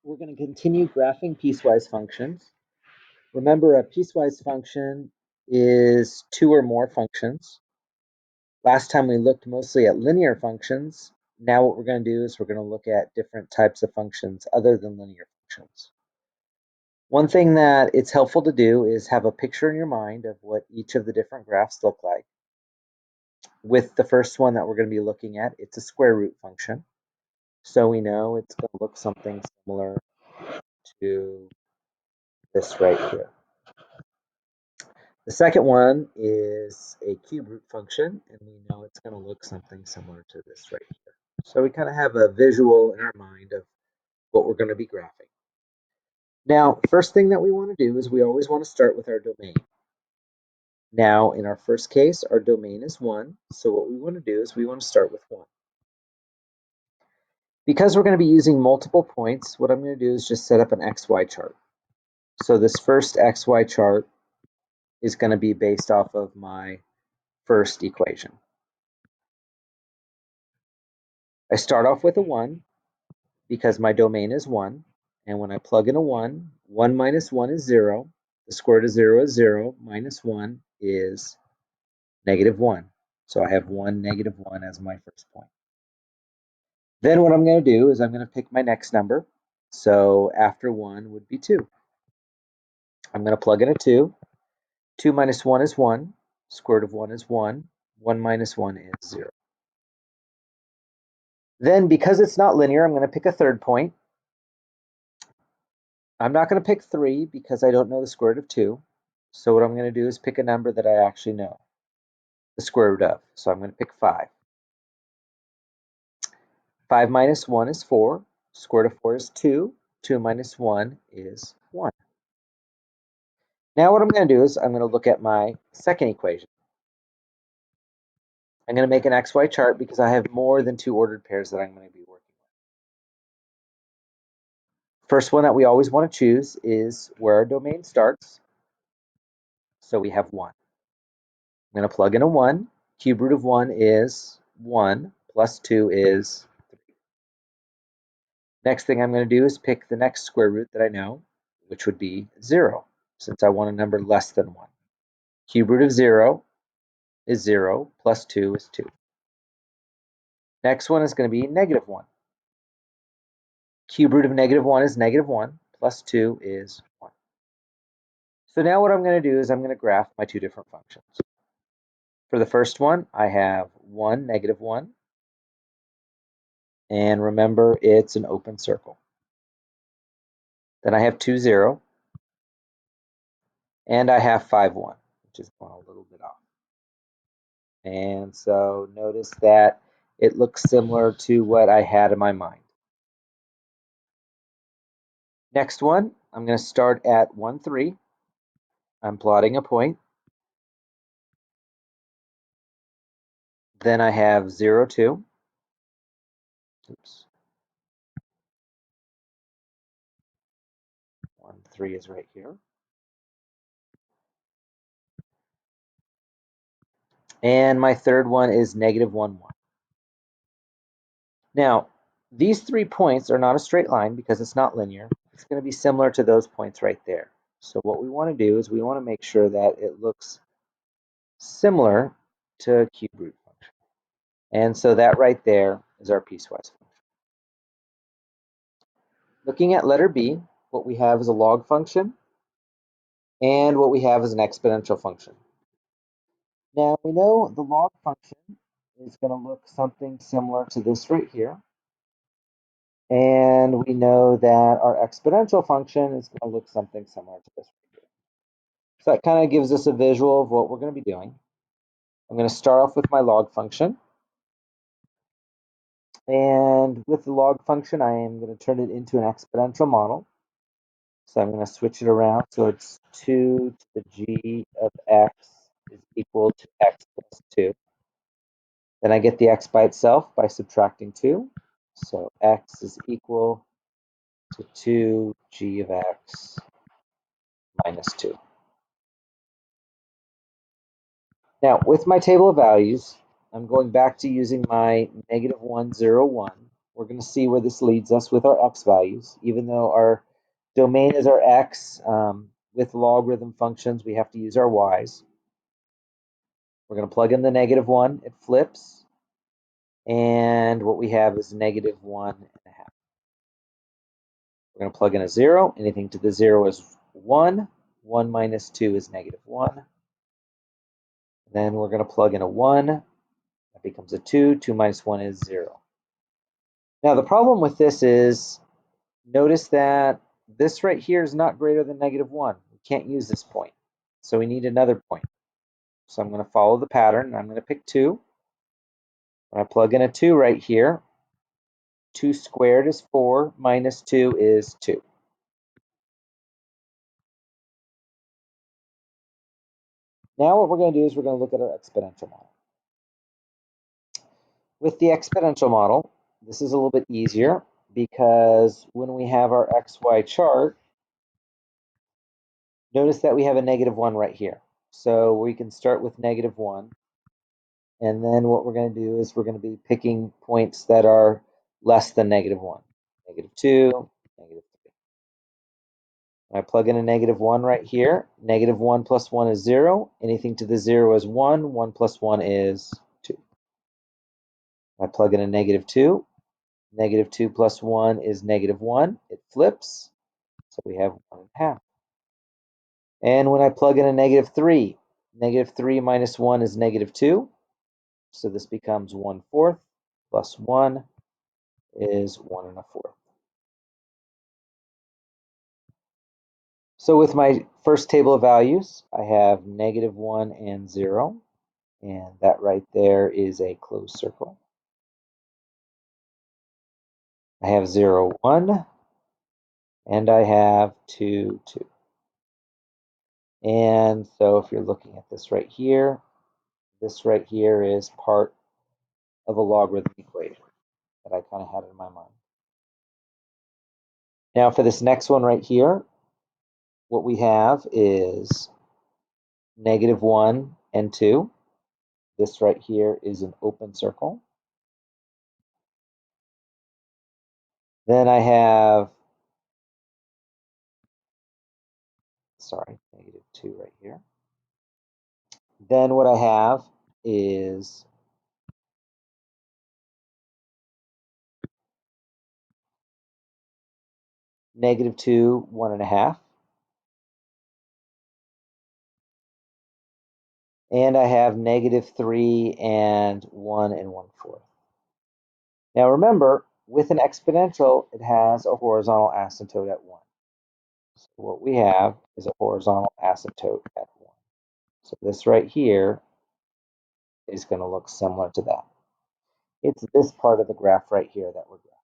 we're going to continue graphing piecewise functions. Remember, a piecewise function is two or more functions. Last time we looked mostly at linear functions. Now what we're going to do is we're going to look at different types of functions other than linear functions. One thing that it's helpful to do is have a picture in your mind of what each of the different graphs look like. With the first one that we're going to be looking at, it's a square root function. So we know it's going to look something similar to this right here. The second one is a cube root function, and we know it's going to look something similar to this right here. So we kind of have a visual in our mind of what we're going to be graphing. Now, first thing that we want to do is we always want to start with our domain. Now, in our first case, our domain is 1, so what we want to do is we want to start with 1. Because we're going to be using multiple points, what I'm going to do is just set up an XY chart. So this first XY chart is going to be based off of my first equation. I start off with a 1 because my domain is 1, and when I plug in a 1, 1 minus 1 is 0. The square root of 0 is 0, minus 1 is negative 1. So I have 1, negative 1 as my first point. Then what I'm going to do is I'm going to pick my next number. So after 1 would be 2. I'm going to plug in a 2. 2 minus 1 is 1. Square root of 1 is 1. 1 minus 1 is 0. Then, because it's not linear, I'm going to pick a third point. I'm not going to pick 3 because I don't know the square root of 2. So what I'm going to do is pick a number that I actually know the square root of. So I'm going to pick 5. 5 minus 1 is 4. Square root of 4 is 2. 2 minus 1 is 1. Now what I'm going to do is I'm going to look at my second equation. I'm going to make an XY chart because I have more than 2 ordered pairs that I'm going to be working with. First one that we always want to choose is where our domain starts. So we have 1. I'm going to plug in a 1. Cube root of 1 is 1, plus 2 is 3. Next thing I'm going to do is pick the next square root that I know, which would be 0, since I want a number less than 1. Cube root of 0 is 0, plus 2 is 2. Next one is going to be negative 1. Cube root of negative 1 is negative 1, plus 2 is 1. So now what I'm going to do is I'm going to graph my two different functions. For the first one, I have 1, negative 1. And remember, it's an open circle. Then I have 2, 0. And I have 5, 1, which is going a little bit off. And so notice that it looks similar to what I had in my mind. Next one, I'm going to start at 1, 3. I'm plotting a point. Then I have 0, 2. Oops. 1, 3 is right here. And my third one is negative 1, 1. Now, these 3 points are not a straight line because it's not linear. It's going to be similar to those points right there. So what we want to do is we want to make sure that it looks similar to a cube root function. And so that right there is our piecewise function. Looking at letter B, what we have is a log function, and what we have is an exponential function. Now we know the log function is going to look something similar to this right here. And we know that our exponential function is going to look something similar to this right here. So that kind of gives us a visual of what we're going to be doing. I'm going to start off with my log function. And with the log function, I am going to turn it into an exponential model. So I'm going to switch it around. So it's 2 to the g of x is equal to x plus 2. Then I get the x by itself by subtracting 2. So x is equal to 2g of x minus 2. Now, with my table of values, I'm going back to using my negative 1, 0, 1. we're going to see where this leads us with our x values. Even though our domain is our x, with logarithm functions, we have to use our y's. We're going to plug in the -1. It flips. And what we have is -1.5. We're going to plug in a 0. Anything to the 0 is 1. 1 minus 2 is -1. Then we're going to plug in a 1. That becomes a 2. 2 minus 1 is 0. Now, the problem with this is, notice that this right here is not greater than -1. We can't use this point. So we need another point. So I'm going to follow the pattern, and I'm going to pick 2. When I plug in a 2 right here, 2 squared is 4, minus 2 is 2. Now what we're going to do is we're going to look at our exponential model. With the exponential model, this is a little bit easier because when we have our XY chart, notice that we have a -1 right here. So we can start with -1. And then what we're going to do is we're going to be picking points that are less than -1. -2, -3. When I plug in a -1 right here, -1 plus 1 is 0. Anything to the 0 is 1. 1 plus 1 is 2. I plug in a -2. -2 plus 1 is -1. It flips. So we have 1.5. And when I plug in a -3, -3 minus 1 is -2. So this becomes 1/4 plus 1 is 1.25. So with my first table of values, I have -1 and 0. And that right there is a closed circle. I have 0, 1. And I have 2, 2. And so if you're looking at this right here is part of a logarithm equation that I kind of had in my mind. Now for this next one right here, what we have is -1 and 2. This right here is an open circle. Then I have, -2 right here. Then what I have is -2, 1.5. And I have -3 and 1 and 1/4. Now remember, with an exponential, it has a horizontal asymptote at 1. So what we have is a horizontal asymptote at 1. So this right here is going to look similar to that. It's this part of the graph right here that we're graphing.